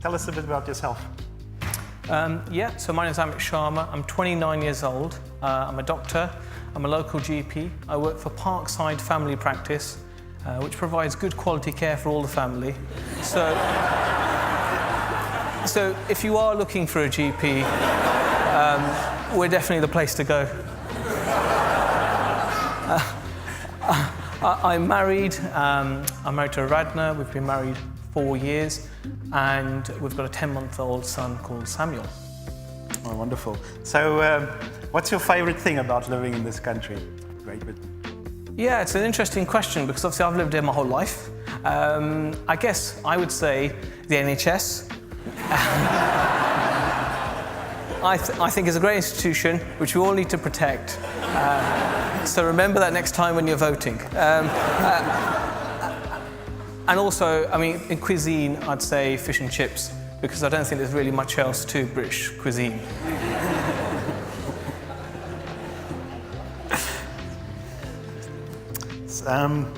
Tell us a bit about yourself. So my name is Amit Sharma. I'm 29 years old. I'm a doctor. I'm a local GP. I work for Parkside Family Practice, which provides good quality care for all the family. So if you are looking for a GP, we're definitely the place to go. I'm married. I'm married to Radna. We've been married 4 years, and we've got a 10-month-old son called Samuel. Oh, wonderful. So, what's your favorite thing about living in this country, Great Britain? Yeah, it's an interesting question because obviously I've lived here my whole life. I guess I would say the NHS. I think it's a great institution which we all need to protect. So remember that next time when you're voting. And also, I mean, in cuisine, I'd say fish and chips, because I don't think there's really much else to British cuisine.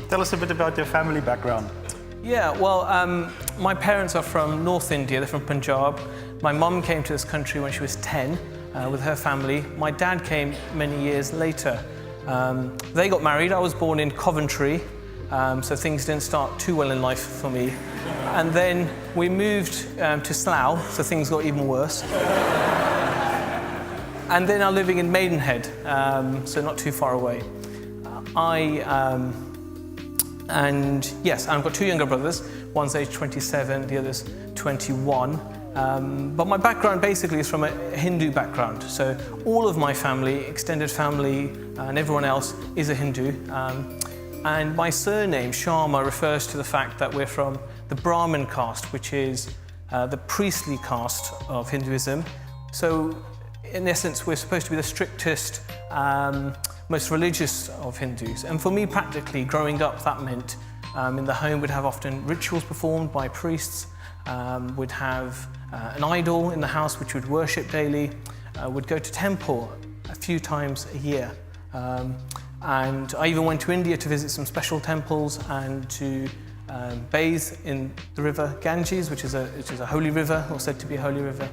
Tell us a bit about your family background. Yeah, well, my parents are from North India. They're from Punjab. My mum came to this country when she was 10 with her family. My dad came many years later. They got married. I was born in Coventry, so things didn't start too well in life for me. And then we moved to Slough, so things got even worse. And then I'm living in Maidenhead, so not too far away. And yes, I've got 2 younger brothers. One's age 27, the other's 21. But my background basically is from a Hindu background. So all of my family, extended family, and everyone else is a Hindu. And my surname, Sharma, refers to the fact that we're from the Brahmin caste, which is the priestly caste of Hinduism. So in essence, we're supposed to be the strictest, most religious of Hindus. And for me, practically, growing up, that meant in the home we'd have often rituals performed by priests, we'd have an idol in the house which we'd worship daily, we'd go to temple a few times a year. And I even went to India to visit some special temples and to bathe in the river Ganges, which is a holy river, or said to be a holy river.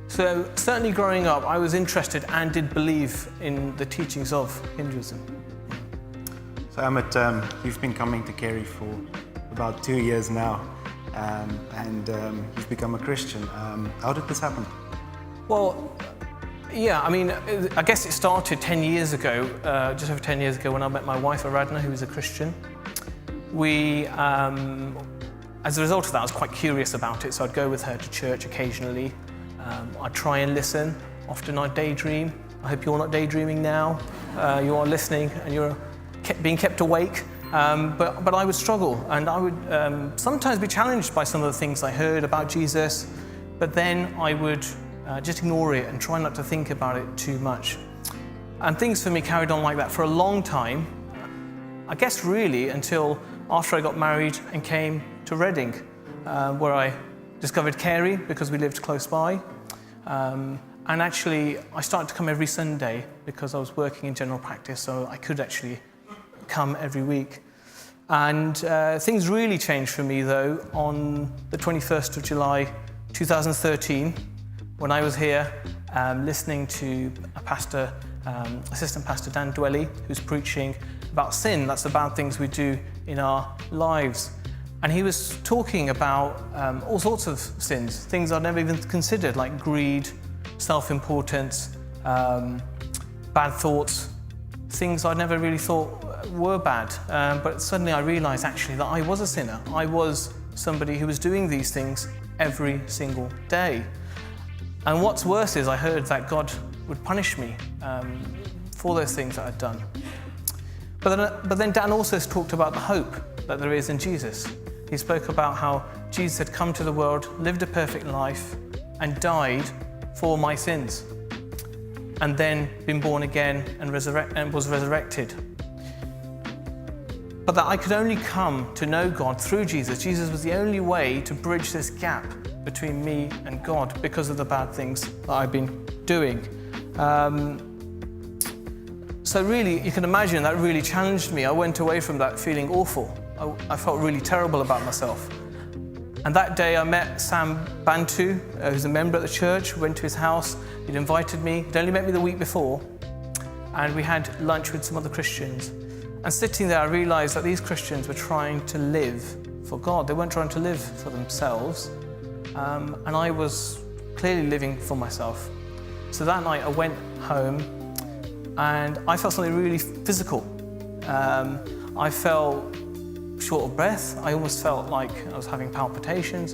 So certainly growing up, I was interested and did believe in the teachings of Hinduism. So Amit, you've been coming to Kerry for about 2 years now, and you've become a Christian. How did this happen? Well, yeah, I mean, I guess it started 10 years ago, just over 10 years ago, when I met my wife, Aradna, who was a Christian. As a result of that, I was quite curious about it, so I'd go with her to church occasionally. I'd try and listen. Often I'd daydream. I hope you're not daydreaming now. You are listening and you're being kept awake. But I would struggle, and I would sometimes be challenged by some of the things I heard about Jesus, but then I would just ignore it and try not to think about it too much. And things for me carried on like that for a long time, I guess really until after I got married and came to Reading, where I discovered Kerry because we lived close by. And actually, I started to come every Sunday because I was working in general practice, so I could actually come every week. And things really changed for me, though, on the 21st of July 2013, when I was here listening to a pastor, Assistant Pastor Dan Dwelly, who's preaching about sin. That's the bad things we do in our lives. And he was talking about all sorts of sins, things I'd never even considered, like greed, self-importance, bad thoughts, things I'd never really thought were bad. But suddenly I realized actually that I was a sinner. I was somebody who was doing these things every single day. And what's worse is I heard that God would punish me for those things that I'd done. But then Dan also talked about the hope that there is in Jesus. He spoke about how Jesus had come to the world, lived a perfect life, and died for my sins, and then been born again and was resurrected. But that I could only come to know God through Jesus. Jesus was the only way to bridge this gap between me and God because of the bad things that I've been doing. So really, you can imagine that really challenged me. I went away from that feeling awful. I felt really terrible about myself. And that day I met Sam Bantu, who's a member at the church, went to his house, he'd invited me, he'd only met me the week before, and we had lunch with some other Christians. And sitting there I realised that these Christians were trying to live for God, they weren't trying to live for themselves, and I was clearly living for myself. So that night I went home and I felt something really physical. I felt short of breath. I almost felt like I was having palpitations.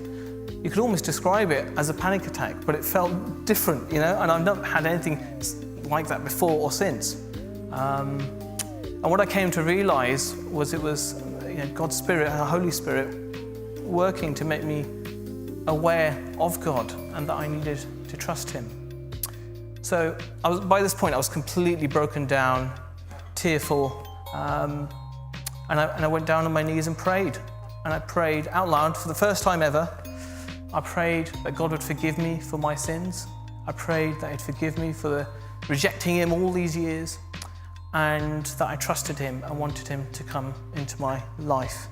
You could almost describe it as a panic attack, but it felt different, you know, and I've not had anything like that before or since. And what I came to realise was it was God's Spirit, the Holy Spirit, working to make me aware of God and that I needed to trust Him. So by this point I was completely broken down, tearful, and I went down on my knees and prayed. And I prayed out loud for the first time ever. I prayed that God would forgive me for my sins. I prayed that He'd forgive me for rejecting Him all these years, and that I trusted Him and wanted Him to come into my life.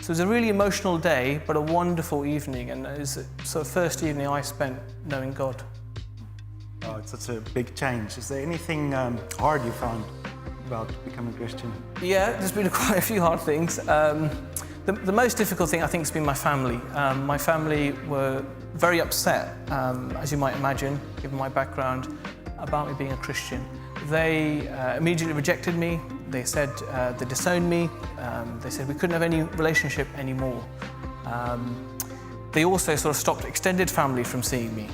So it was a really emotional day, but a wonderful evening, and it was the first evening I spent knowing God. Oh, it's such a big change. Is there anything hard you found about becoming a Christian? Yeah, there's been quite a few hard things. The most difficult thing I think has been my family. My family were very upset, as you might imagine, given my background, about me being a Christian. They immediately rejected me. They said they disowned me. They said we couldn't have any relationship anymore. They also sort of stopped extended family from seeing me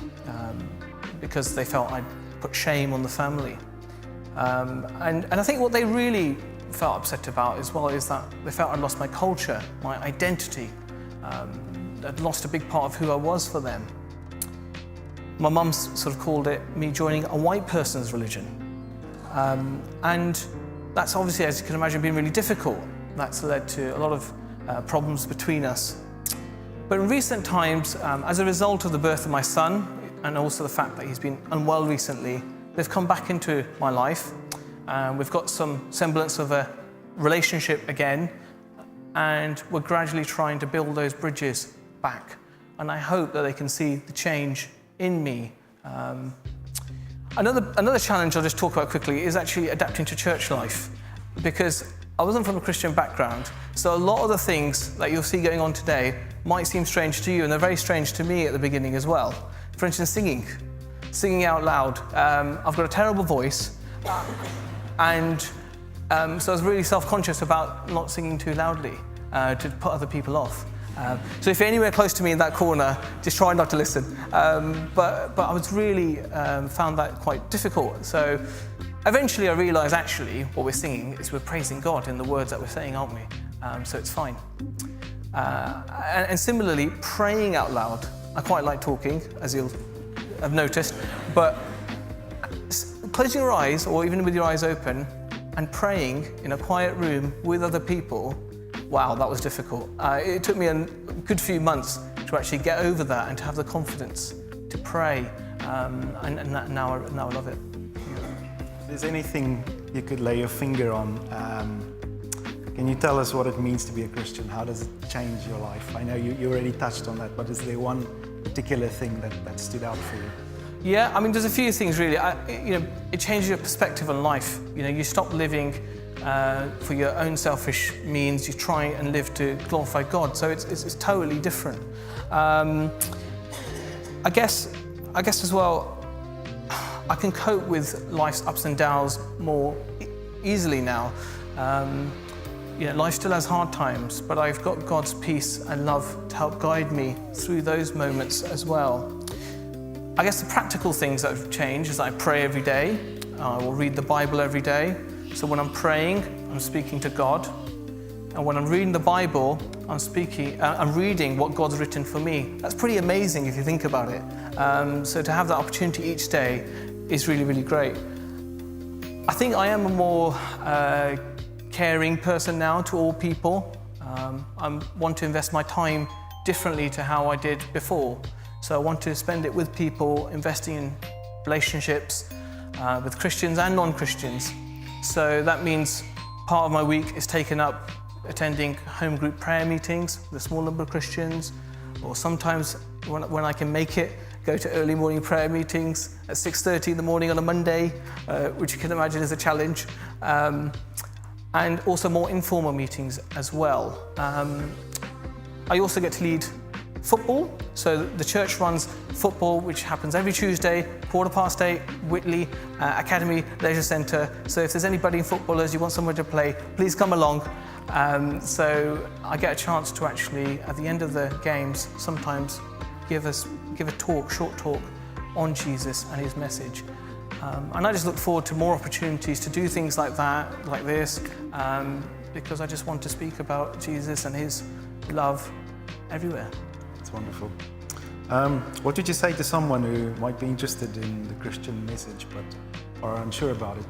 because they felt I'd put shame on the family. And I think what they really felt upset about as well is that they felt I'd lost my culture, my identity. I'd lost a big part of who I was for them. My mum sort of called it me joining a white person's religion. And that's obviously, as you can imagine, been really difficult. That's led to a lot of problems between us. But in recent times, as a result of the birth of my son, and also the fact that he's been unwell recently, they've come back into my life. We've got some semblance of a relationship again, and we're gradually trying to build those bridges back. And I hope that they can see the change in me. Another challenge I'll just talk about quickly is actually adapting to church life, because I wasn't from a Christian background, so a lot of the things that you'll see going on today might seem strange to you, and they're very strange to me at the beginning as well. For instance, singing out loud. I've got a terrible voice, and so I was really self-conscious about not singing too loudly to put other people off. So if you're anywhere close to me in that corner, just try not to listen. But I was really found that quite difficult. So eventually I realised actually what we're singing is we're praising God in the words that we're saying, aren't we? So it's fine. And similarly, praying out loud. I quite like talking, as you'll have noticed, but closing your eyes, or even with your eyes open, and praying in a quiet room with other people, wow, that was difficult. It took me a good few months to actually get over that and to have the confidence to pray, and now I love it. If there's anything you could lay your finger on, can you tell us what it means to be a Christian? How does it change your life? I know you already touched on that, but is there one particular thing that stood out for you? Yeah, I mean, there's a few things really. It changes your perspective on life. You stop living for your own selfish means. You try and live to glorify God. So it's totally different. I guess as well, I can cope with life's ups and downs more easily now. Life still has hard times, but I've got God's peace and love to help guide me through those moments as well. I guess the practical things that have changed is that I pray every day. I will read the Bible every day. So when I'm praying, I'm speaking to God. And when I'm reading the Bible, I'm reading what God's written for me. That's pretty amazing if you think about it. So to have that opportunity each day is really, really great. I think I am a more caring person now to all people. I want to invest my time differently to how I did before. So I want to spend it with people, investing in relationships with Christians and non-Christians. So that means part of my week is taken up attending home group prayer meetings with a small number of Christians, or sometimes when I can make it, go to early morning prayer meetings at 6:30 in the morning on a Monday, which you can imagine is a challenge, and also more informal meetings as well. I also get to lead football, so the church runs football, which happens every Tuesday, 8:15, Whitley Academy Leisure Centre. So if there's any budding footballers, you want somewhere to play, please come along. So I get a chance to actually, at the end of the games, sometimes give a talk, short talk on Jesus and his message. And I just look forward to more opportunities to do things like that, like this, because I just want to speak about Jesus and his love everywhere. It's wonderful. What would you say to someone who might be interested in the Christian message but are unsure about it?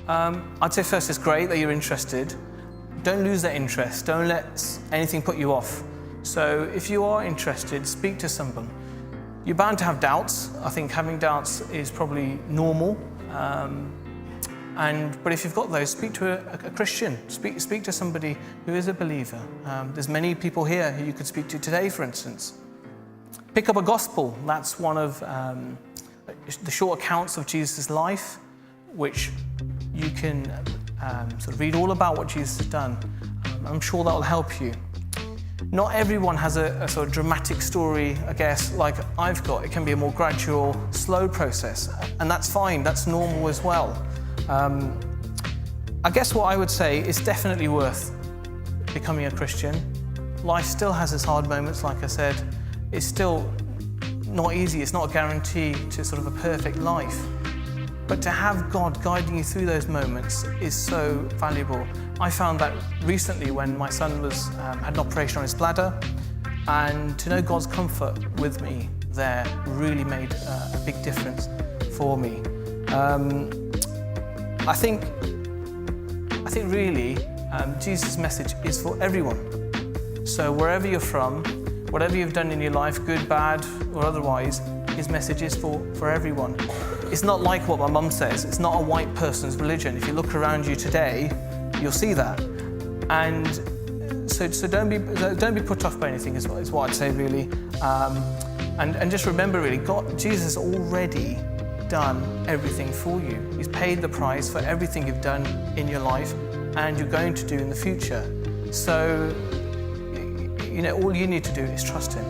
I'd say first it's great that you're interested. Don't lose that interest. Don't let anything put you off. So if you are interested, speak to someone. You're bound to have doubts. I think having doubts is probably normal. But if you've got those, speak to a Christian. Speak to somebody who is a believer. There's many people here who you could speak to today, for instance. Pick up a gospel. That's one of the short accounts of Jesus' life, which you can sort of read all about what Jesus has done. I'm sure that will help you. Not everyone has a sort of dramatic story, I guess, like I've got. It can be a more gradual, slow process, and that's fine. That's normal as well. I guess what I would say is definitely worth becoming a Christian. Life still has its hard moments, like I said. It's still not easy. It's not a guarantee to sort of a perfect life. But to have God guiding you through those moments is so valuable. I found that recently when my son had an operation on his bladder, and to know God's comfort with me there really made a big difference for me. I think really Jesus' message is for everyone. So wherever you're from, whatever you've done in your life, good, bad, or otherwise, his message is for everyone. It's not like what my mum says. It's not a white person's religion. If you look around you today, you'll see that. And so don't be put off by anything is what I'd say really. And just remember really, Jesus has already done everything for you. He's paid the price for everything you've done in your life and you're going to do in the future. So, all you need to do is trust him.